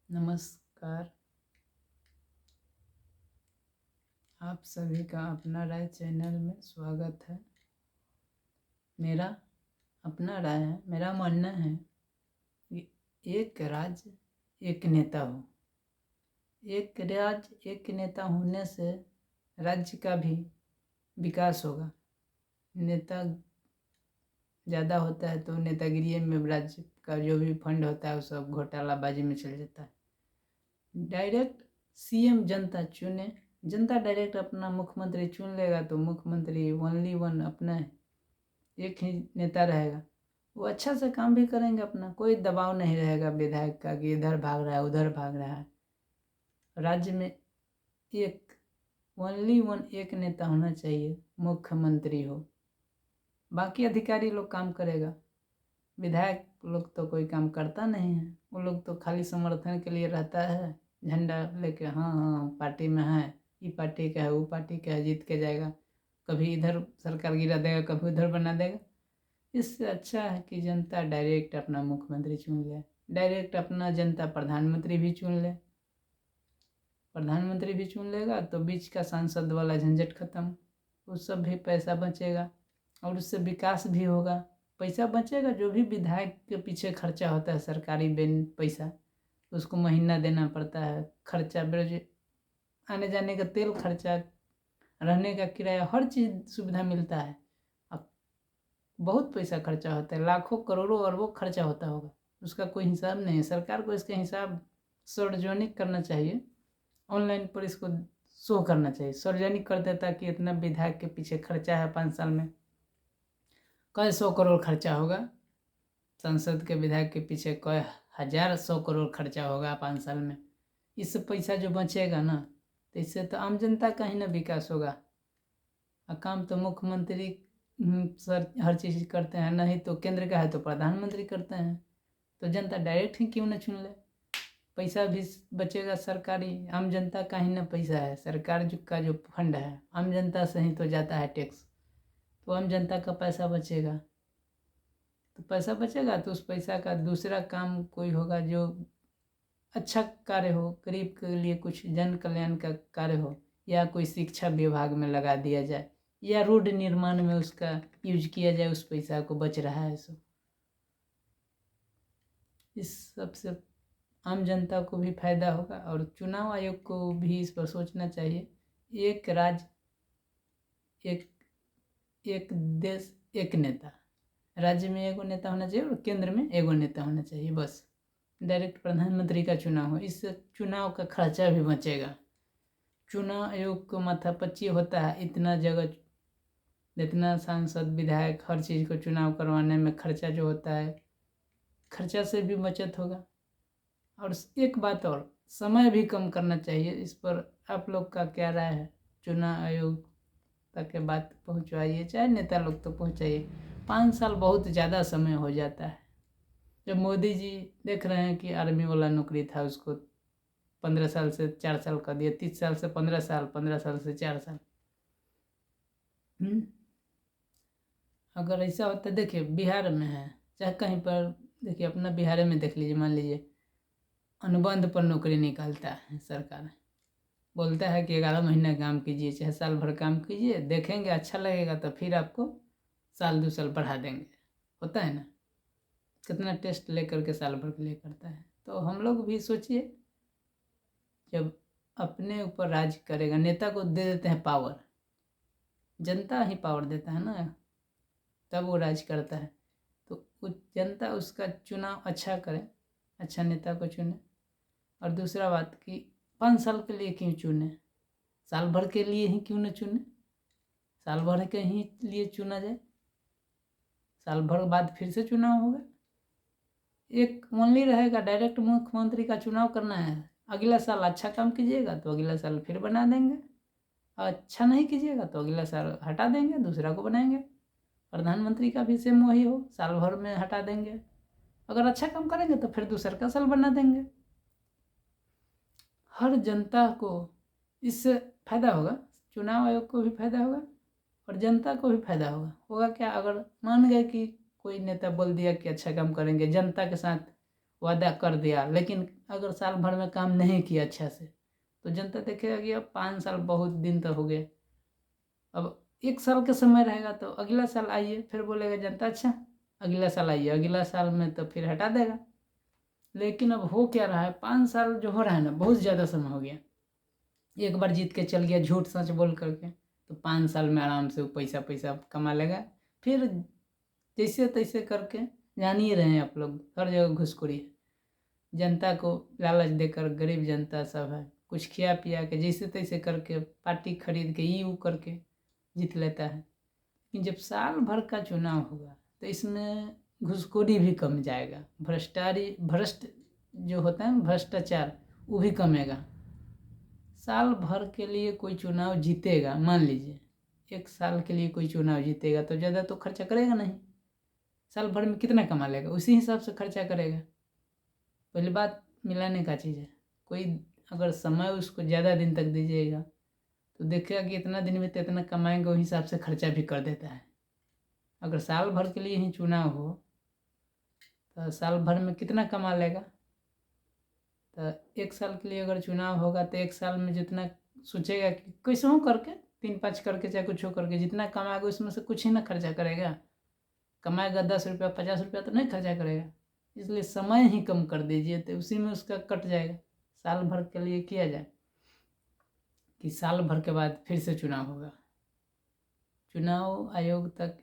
नमस्कार। आप सभी का अपना राय चैनल में स्वागत है। मेरा अपना राय है, मेरा मानना है कि एक राज्य एक नेता हो। एक राज्य एक नेता होने से राज्य का भी विकास होगा। नेता ज़्यादा होता है तो नेतागिरी में राज्य का जो भी फंड होता है वो सब घोटालाबाजी में चल जाता है। डायरेक्ट सीएम जनता चुने, जनता डायरेक्ट अपना मुख्यमंत्री चुन लेगा तो मुख्यमंत्री ओनली वन अपना एक ही नेता रहेगा। वो अच्छा से काम भी करेंगे, अपना कोई दबाव नहीं रहेगा विधायक का कि इधर भाग रहा है उधर भाग रहा है। राज्य में एक ओनली वन एक नेता होना चाहिए, मुख्यमंत्री हो, बाकी अधिकारी लोग काम करेगा। विधायक लोग तो कोई काम करता नहीं है, वो लोग तो खाली समर्थन के लिए रहता है, झंडा लेके हाँ हाँ पार्टी में है, ये पार्टी का है वो पार्टी का है, जीत के जाएगा, कभी इधर सरकार गिरा देगा कभी उधर बना देगा। इससे अच्छा है कि जनता डायरेक्ट अपना मुख्यमंत्री चुन ले, डायरेक्ट अपना जनता प्रधानमंत्री भी चुन ले। प्रधानमंत्री भी चुन लेगा तो बीच का सांसद वाला झंझट खत्म, उस सब भी पैसा बचेगा और उससे विकास भी होगा। पैसा बचेगा, जो भी विधायक के पीछे खर्चा होता है सरकारी पैसा, उसको महीना देना पड़ता है, खर्चा बेरोज आने जाने का तेल खर्चा, रहने का किराया, हर चीज़ सुविधा मिलता है। अब बहुत पैसा खर्चा होता है, लाखों करोड़ों अरबों खर्चा होता होगा, उसका कोई हिसाब नहीं है। सरकार को इसका हिसाब सार्वजनिक करना चाहिए, ऑनलाइन पर इसको शो करना चाहिए, सार्वजनिक कर देता कि इतना विधायक के पीछे खर्चा है 5 साल में, कई 100 करोड़ खर्चा होगा। संसद के विधायक के पीछे कई 1,000 करोड़ खर्चा होगा 5 साल में। इससे पैसा जो बचेगा ना, तो इससे तो आम जनता का ही ना विकास होगा। काम तो मुख्यमंत्री सर हर चीज़ करते हैं, नहीं तो केंद्र का है तो प्रधानमंत्री करते हैं, तो जनता डायरेक्ट ही क्यों ना चुन ले। पैसा भी बचेगा सरकारी, आम जनता का ही ना पैसा है, सरकार का जो फंड है आम जनता से ही तो जाता है टैक्स, तो आम जनता का पैसा बचेगा। तो पैसा बचेगा तो उस पैसा का दूसरा काम कोई होगा जो अच्छा कार्य हो, गरीब के लिए कुछ जन कल्याण का कार्य हो, या कोई शिक्षा विभाग में लगा दिया जाए, या रोड निर्माण में उसका यूज किया जाए, उस पैसा को बच रहा है सो। इस सबसे आम जनता को भी फायदा होगा और चुनाव आयोग को भी इस पर सोचना चाहिए। एक राज्य एक देश एक नेता, राज्य में एगो नेता होना चाहिए और केंद्र में एगो नेता होना चाहिए, बस। डायरेक्ट प्रधानमंत्री का चुनाव हो, इससे चुनाव का खर्चा भी बचेगा। चुनाव आयोग को माथापच्ची होता है, इतना जगह, जितना सांसद विधायक हर चीज़ को चुनाव करवाने में खर्चा जो होता है, खर्चा से भी बचत होगा। और एक बात और, समय भी कम करना चाहिए। इस पर आप लोग का क्या राय है? चुनाव आयोग तक के बात पहुंचवाइए, चाहे नेता लोग तो पहुंचाइए। 5 साल बहुत ज़्यादा समय हो जाता है। जब मोदी जी देख रहे हैं कि आर्मी वाला नौकरी था उसको 15 साल से 4 साल कर दिया, 30 साल से 15 साल, 15 साल से 4 साल। अगर ऐसा होता, देखिए बिहार में है चाहे कहीं पर, देखिए अपना बिहार में देख लीजिए, मान लीजिए अनुबंध पर नौकरी निकालता है सरकार, बोलता है कि 11 महीना काम कीजिए चाहे साल भर काम कीजिए, देखेंगे अच्छा लगेगा तो फिर आपको साल 2 साल बढ़ा देंगे। होता है ना, कितना टेस्ट लेकर के साल भर के लिए करता है। तो हम लोग भी सोचिए, जब अपने ऊपर राज करेगा, नेता को दे देते हैं पावर, जनता ही पावर देता है ना, तब वो राज करता है। तो जनता उसका चुनाव अच्छा करे, अच्छा नेता को चुने। और दूसरा बात कि 5 साल के लिए क्यों चुने, साल भर के लिए ही क्यों न चुने, साल भर के ही लिए चुना जाए, साल भर बाद फिर से चुनाव होगा। एक ओनली रहेगा, डायरेक्ट मुख्यमंत्री का चुनाव करना है, अगला साल अच्छा काम कीजिएगा तो अगला साल फिर बना देंगे, अच्छा नहीं कीजिएगा तो अगला साल हटा देंगे, दूसरा को बनाएंगे। प्रधानमंत्री का भी सेम वही हो, साल भर में हटा देंगे, अगर अच्छा काम करेंगे तो फिर दूसरा का साल बना देंगे। हर जनता को इससे फायदा होगा, चुनाव आयोग को भी फायदा होगा और जनता को भी फायदा होगा। क्या, अगर मान गए कि कोई नेता बोल दिया कि अच्छा काम करेंगे, जनता के साथ वादा कर दिया, लेकिन अगर साल भर में काम नहीं किया अच्छा से, तो जनता देखेगा कि अब 5 साल बहुत दिन तो हो गए, अब 1 साल का समय रहेगा, तो अगला साल आइए, फिर बोलेगा जनता अच्छा अगला साल आइए, अगला साल में तो फिर हटा देगा। लेकिन अब हो क्या रहा है, 5 साल जो हो रहा है ना, बहुत ज़्यादा समय हो गया। एक बार जीत के चल गया झूठ सच बोल करके, तो 5 साल में आराम से वो पैसा पैसा कमा लेगा। फिर जैसे तैसे करके, जान ही रहे हैं आप लोग, हर जगह घुसखोरी है। जनता को लालच देकर, गरीब जनता सब है, कुछ खिया पिया के जैसे तैसे करके पार्टी खरीद के ये वो करके जीत लेता है। लेकिन जब साल भर का चुनाव होगा तो इसमें घुसखोरी भी कम जाएगा, भ्रष्ट जो होता है भ्रष्टाचार, वो भी कमेगा। साल भर के लिए कोई चुनाव जीतेगा, मान लीजिए 1 साल के लिए कोई चुनाव जीतेगा, तो ज़्यादा तो खर्चा करेगा नहीं। साल भर में कितना कमा लेगा, उसी हिसाब से खर्चा करेगा। पहली बात मिलाने का चीज़ है। कोई अगर समय उसको ज़्यादा दिन तक दीजिएगा, तो देखिएगा कि इतना दिन में तो इतना कमाएंगे, उस हिसाब से खर्चा भी कर देता है। अगर साल भर के लिए ही चुनाव हो, तो साल भर में कितना कमा लेगा। तो 1 साल के लिए अगर चुनाव होगा, तो 1 साल में जितना सोचेगा कि कैसे हो करके 3-5 करके चाहे कुछ हो करके जितना कमाएगा, उसमें से कुछ ही ना खर्चा करेगा। कमाएगा 10 रुपया 50 रुपया तो नहीं खर्चा करेगा। इसलिए समय ही कम कर दीजिए, तो उसी में उसका कट जाएगा। साल भर के लिए किया जाए कि साल भर के बाद फिर से चुनाव होगा। चुनाव आयोग तक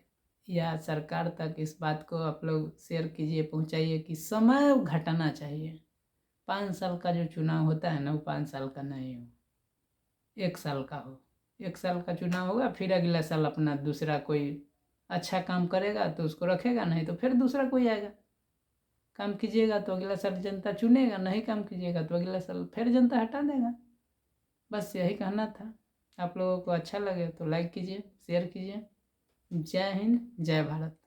या सरकार तक इस बात को आप लोग शेयर कीजिए, पहुंचाइए कि समय घटाना चाहिए। 5 साल का जो चुनाव होता है ना, वो 5 साल का नहीं हो, 1 साल का हो। 1 साल का चुनाव होगा, फिर अगला साल अपना दूसरा कोई अच्छा काम करेगा तो उसको रखेगा, नहीं तो फिर दूसरा कोई आएगा। काम कीजिएगा तो अगला साल जनता चुनेगा, नहीं काम कीजिएगा तो अगला साल फिर जनता हटा देगा। बस यही कहना था। आप लोगों को अच्छा लगे तो लाइक कीजिए, शेयर कीजिए। जय हिंद, जय भारत।